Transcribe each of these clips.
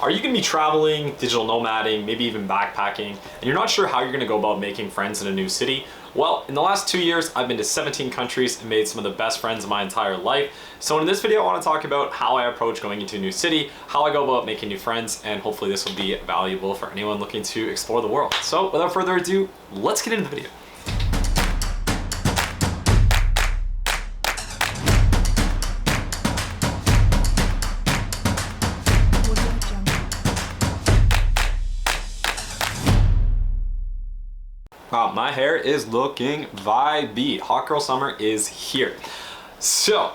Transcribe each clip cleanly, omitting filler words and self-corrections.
Are you gonna be traveling, digital nomading, maybe even backpacking, and you're not sure how you're gonna go about making friends in a new city? Well, in the last 2 years, I've been to 17 countries and made some of the best friends of my entire life. So in this video, I wanna talk about how I approach going into a new city, how I go about making new friends, and hopefully this will be valuable for anyone looking to explore the world. So without further ado, let's get into the video. Wow, my hair is looking vibey. Hot girl summer is here. So,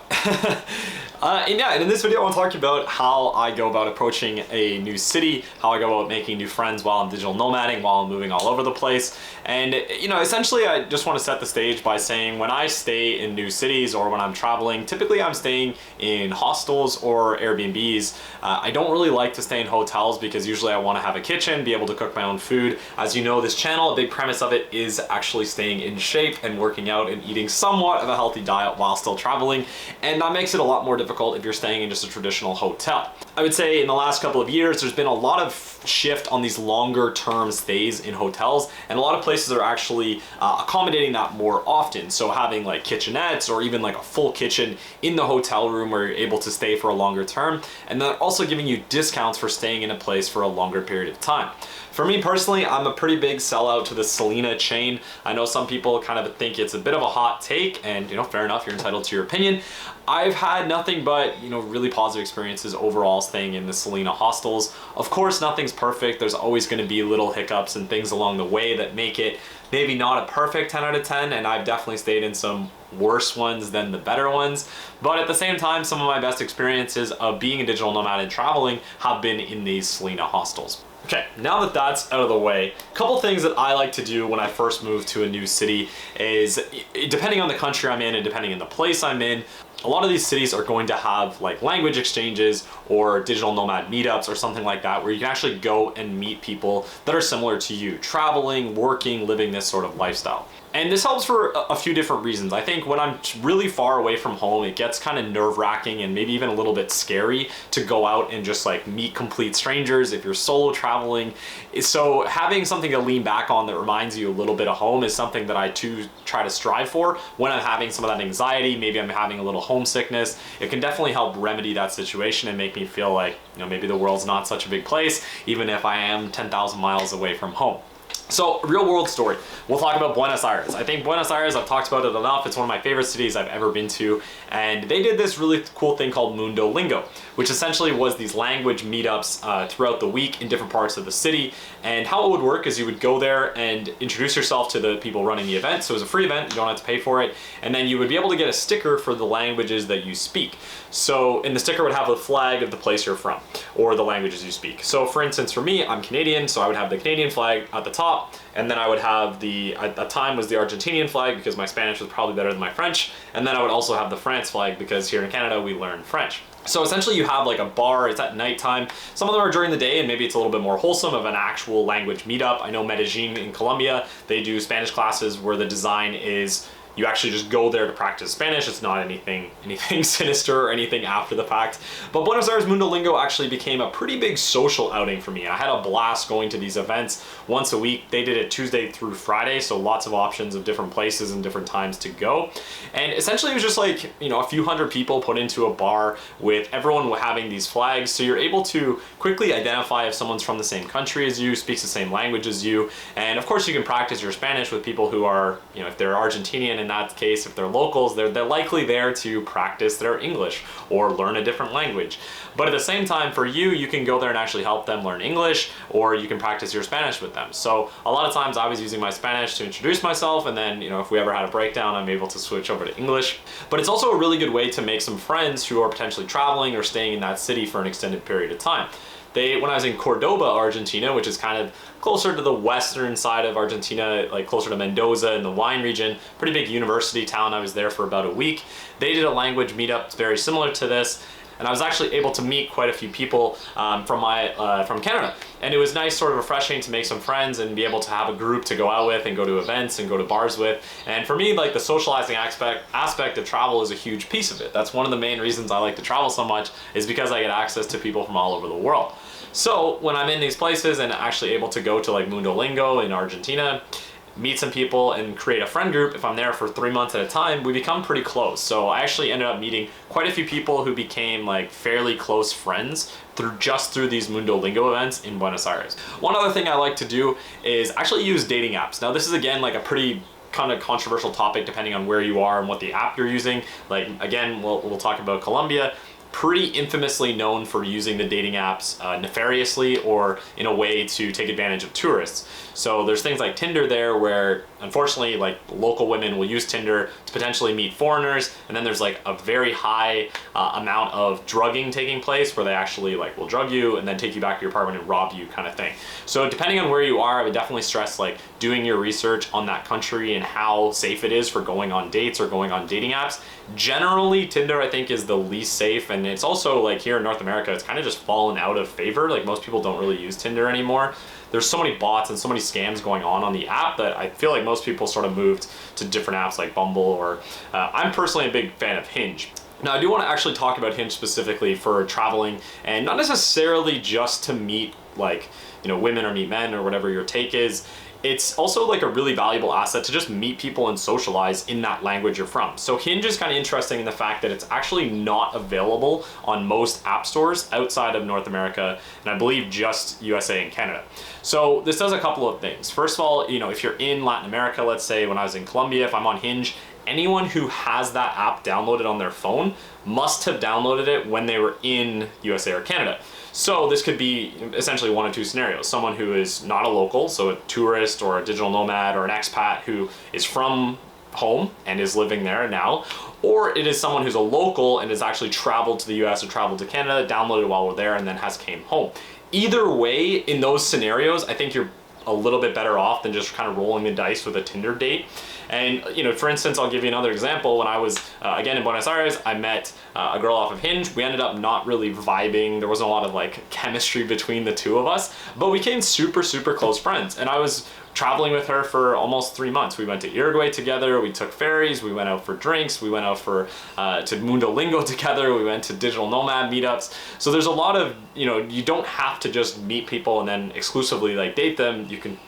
and in this video I want to talk about how I go about approaching a new city, how I go about making new friends while I'm digital nomading, while I'm moving all over the place. And essentially I just want to set the stage by saying when I stay in new cities or when I'm traveling, typically I'm staying in hostels or Airbnbs. I don't really like to stay in hotels because usually I want to have a kitchen, be able to cook my own food. As you know, this channel, a big premise of it is actually staying in shape and working out and eating somewhat of a healthy diet while still traveling. And that makes it a lot more difficult if you're staying in just a traditional hotel. I would say in the last couple of years, there's been a lot of shift on these longer term stays in hotels, and a lot of places are actually accommodating that more often. So having like kitchenettes or even like a full kitchen in the hotel room where you're able to stay for a longer term, and then also giving you discounts for staying in a place for a longer period of time. For me personally, I'm a pretty big sellout to the Selena chain. I know some people kind of think it's a bit of a hot take, and fair enough, you're entitled to your opinion. I've had nothing but really positive experiences overall staying in the Selena hostels. Of course, nothing's perfect. There's always going to be little hiccups and things along the way that make it maybe not a perfect 10 out of 10, and I've definitely stayed in some worse ones than the better ones. But at the same time, some of my best experiences of being a digital nomad and traveling have been in these Selena hostels. Okay, now that that's out of the way, a couple things that I like to do when I first move to a new city is, depending on the country I'm in and depending on the place I'm in, a lot of these cities are going to have like language exchanges or digital nomad meetups or something like that, where you can actually go and meet people that are similar to you, traveling, working, living this sort of lifestyle. And this helps for a few different reasons. I think when I'm really far away from home, it gets kind of nerve-wracking and maybe even a little bit scary to go out and just like meet complete strangers if you're solo traveling. So having something to lean back on that reminds you a little bit of home is something that I too try to strive for when I'm having some of that anxiety, maybe I'm having a little homesickness. It can definitely help remedy that situation and make me feel like, maybe the world's not such a big place, even if I am 10,000 miles away from home. So, real world story. We'll talk about Buenos Aires. I think Buenos Aires, I've talked about it enough. It's one of my favorite cities I've ever been to. And they did this really cool thing called Mundo Lingo, which essentially was these language meetups throughout the week in different parts of the city. And how it would work is you would go there and introduce yourself to the people running the event. So it was a free event, you don't have to pay for it. And then you would be able to get a sticker for the languages that you speak. So, and the sticker would have a flag of the place you're from or the languages you speak. So for instance, for me, I'm Canadian, so I would have the Canadian flag at the top, and then I would have at that time was the Argentinian flag because my Spanish was probably better than my French, and then I would also have the France flag because here in Canada we learn French. So essentially you have like a bar, it's at nighttime. Some of them are during the day and maybe it's a little bit more wholesome of an actual language meetup. I know Medellin in Colombia, they do Spanish classes where the design is you actually just go there to practice Spanish. It's not anything sinister or anything after the fact. But Buenos Aires Mundo Lingo actually became a pretty big social outing for me. I had a blast going to these events once a week. They did it Tuesday through Friday, so lots of options of different places and different times to go. And essentially it was just like, a few hundred people put into a bar with everyone having these flags. So you're able to quickly identify if someone's from the same country as you, speaks the same language as you. And of course you can practice your Spanish with people who are, if they're Argentinian, in that case, if they're locals, they're likely there to practice their English or learn a different language. But at the same time, for you, you can go there and actually help them learn English, or you can practice your Spanish with them. So a lot of times I was using my Spanish to introduce myself, and then, if we ever had a breakdown, I'm able to switch over to English. But it's also a really good way to make some friends who are potentially traveling or staying in that city for an extended period of time. When I was in Cordoba, Argentina, which is kind of closer to the western side of Argentina, like closer to Mendoza in the wine region, pretty big university town. I was there for about a week. They did a language meetup very similar to this. And I was actually able to meet quite a few people from Canada. And it was nice, sort of refreshing to make some friends and be able to have a group to go out with and go to events and go to bars with. And for me, like the socializing aspect of travel is a huge piece of it. That's one of the main reasons I like to travel so much, is because I get access to people from all over the world. So when I'm in these places and actually able to go to like Lingo in Argentina, meet some people and create a friend group, if I'm there for 3 months at a time, we become pretty close. So I actually ended up meeting quite a few people who became like fairly close friends through these Lingo events in Buenos Aires. One other thing I like to do is actually use dating apps. Now this is again like a pretty kind of controversial topic depending on where you are and what the app you're using. Like again, we'll talk about Colombia. Pretty infamously known for using the dating apps nefariously or in a way to take advantage of tourists. So there's things like Tinder there where unfortunately like local women will use Tinder to potentially meet foreigners, and then there's like a very high amount of drugging taking place where they actually like will drug you and then take you back to your apartment and rob you kind of thing. So depending on where you are, I would definitely stress like doing your research on that country and how safe it is for going on dates or going on dating apps. Generally, Tinder I think is the least safe, and it's also like here in North America, it's kind of just fallen out of favor. Like most people don't really use Tinder anymore. There's so many bots and so many scams going on the app that I feel like most people sort of moved to different apps like Bumble or I'm personally a big fan of Hinge. Now I do want to actually talk about Hinge specifically for traveling and not necessarily just to meet like, you know, women or meet men or whatever your take is. It's also like a really valuable asset to just meet people and socialize in that language you're from. So Hinge is kind of interesting in the fact that it's actually not available on most app stores outside of North America, and I believe just USA and Canada. So this does a couple of things. First of all, you know, if you're in Latin America, let's say when I was in Colombia, if I'm on Hinge, anyone who has that app downloaded on their phone must have downloaded it when they were in USA or Canada. So this could be essentially one of two scenarios. Someone who is not a local, so a tourist or a digital nomad or an expat who is from home and is living there now, or it is someone who's a local and has actually traveled to the US or traveled to Canada, downloaded while we're there, and then has came home. Either way, in those scenarios, I think you're a little bit better off than just kind of rolling the dice with a Tinder date. And, you know, for instance, I'll give you another example. When I was, again, in Buenos Aires, I met a girl off of Hinge. We ended up not really vibing. There wasn't a lot of, like, chemistry between the two of us, but we became super, super close friends. And I was traveling with her for almost 3 months. We went to Uruguay together, we took ferries, we went out for drinks, we went out for to Lingo together, we went to digital nomad meetups. So there's a lot of, you know, you don't have to just meet people and then exclusively like date them. You can,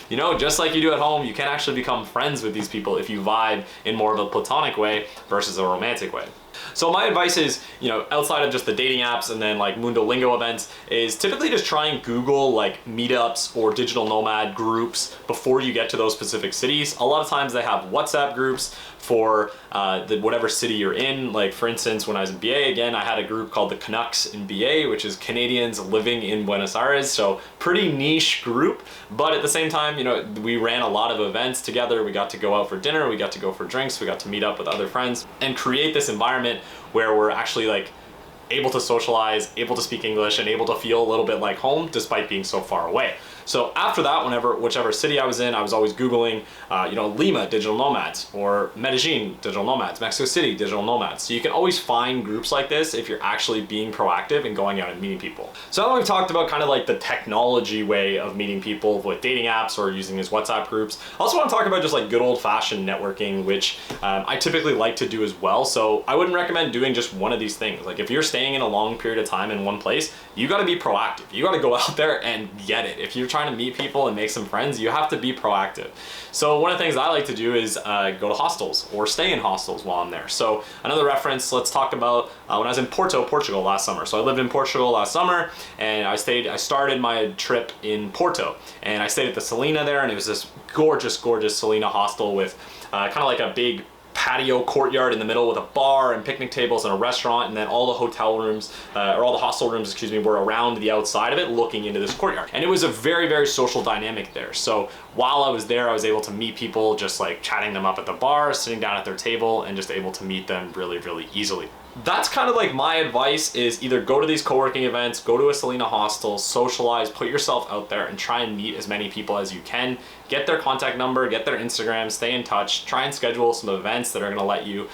you know, just like you do at home, you can actually become friends with these people if you vibe in more of a platonic way versus a romantic way. So my advice is, you know, outside of just the dating apps and then like Lingo events, is typically just try and Google like meetups or digital nomad groups before you get to those specific cities. A lot of times they have WhatsApp groups for whatever city you're in. Like for instance, when I was in BA, again, I had a group called the Canucks in BA, which is Canadians living in Buenos Aires. So pretty niche group, but at the same time, you know, we ran a lot of events together. We got to go out for dinner, we got to go for drinks, we got to meet up with other friends and create this environment where we're actually like able to socialize, able to speak English, and able to feel a little bit like home despite being so far away. So after that, whichever city I was in, I was always Googling, you know, Lima digital nomads or Medellin digital nomads, Mexico City digital nomads. So you can always find groups like this if you're actually being proactive and going out and meeting people. So now that we've talked about kind of like the technology way of meeting people with dating apps or using these WhatsApp groups, I also want to talk about just like good old fashioned networking, which I typically like to do as well. So I wouldn't recommend doing just one of these things. Like if you're staying in a long period of time in one place, you got to be proactive. You got to go out there and get it. If you're trying to meet people and make some friends, you have to be proactive. So one of the things I like to do is go to hostels or stay in hostels while I'm there. So another reference, let's talk about when I was in Porto, Portugal last summer. So I lived in Portugal last summer and I started my trip in Porto and I stayed at the Salina there, and it was this gorgeous, gorgeous Salina hostel with kind of like a big patio courtyard in the middle with a bar and picnic tables and a restaurant, and then all the hotel rooms, or all the hostel rooms, excuse me, were around the outside of it looking into this courtyard. And it was a very, very social dynamic there. So while I was there, I was able to meet people just like chatting them up at the bar, sitting down at their table, and just able to meet them really, really easily. That's kind of like my advice, is either go to these co-working events, go to a Salina hostel, socialize, put yourself out there and try and meet as many people as you can. Get their contact number, get their Instagram, stay in touch, try and schedule some events that are gonna let you,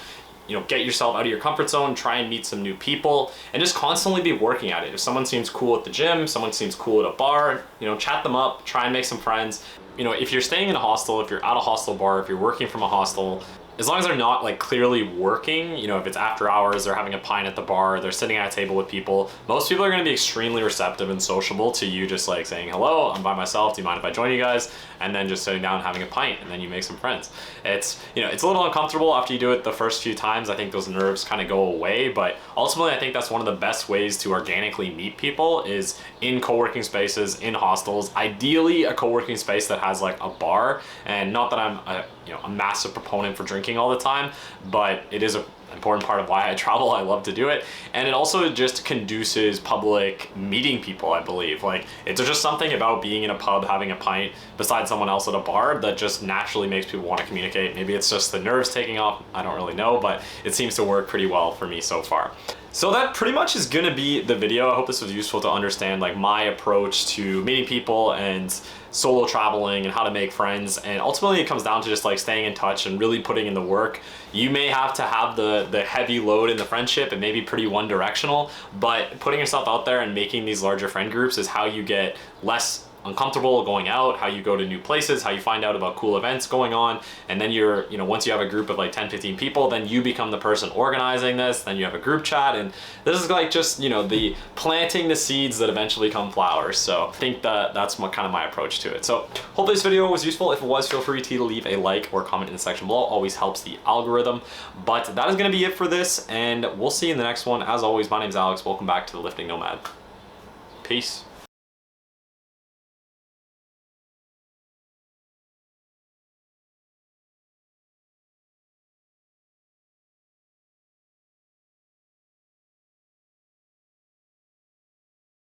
you know, get yourself out of your comfort zone, try and meet some new people, and just constantly be working at it. If someone seems cool at the gym, someone seems cool at a bar, you know, chat them up, try and make some friends. You know, if you're staying in a hostel, if you're at a hostel bar, if you're working from a hostel, as long as they're not like clearly working, you know, if it's after hours, they're having a pint at the bar, they're sitting at a table with people, most people are going to be extremely receptive and sociable to you just like saying, hello, I'm by myself, do you mind if I join you guys? And then just sitting down and having a pint, and then you make some friends. It's, you know, it's a little uncomfortable after you do it the first few times. I think those nerves kind of go away, but ultimately I think that's one of the best ways to organically meet people is in co-working spaces, in hostels, ideally a co-working space that has like a bar. And not that I'm a massive proponent for drinking all the time, but it is an important part of why I travel. I love to do it. And it also just conduces public meeting people, I believe. Like, it's just something about being in a pub, having a pint beside someone else at a bar that just naturally makes people want to communicate. Maybe it's just the nerves taking off, I don't really know, but it seems to work pretty well for me so far. So that pretty much is gonna be the video. I hope this was useful to understand like my approach to meeting people and solo traveling and how to make friends. And ultimately it comes down to just like staying in touch and really putting in the work. You may have to have the heavy load in the friendship and maybe pretty one directional, but putting yourself out there and making these larger friend groups is how you get less uncomfortable going out, how you go to new places, how you find out about cool events going on. And then you're, you know, once you have a group of like 10, 15 people, then you become the person organizing this, then you have a group chat, and this is like just, you know, the planting the seeds that eventually come flowers. So I think that that's what kind of my approach to it. So hope this video was useful. If it was, feel free to leave a like or comment in the section below. Always helps the algorithm. But that is going to be it for this, and we'll see you in the next one. As always, my name's Alex. Welcome back to the Lifting Nomad. Peace.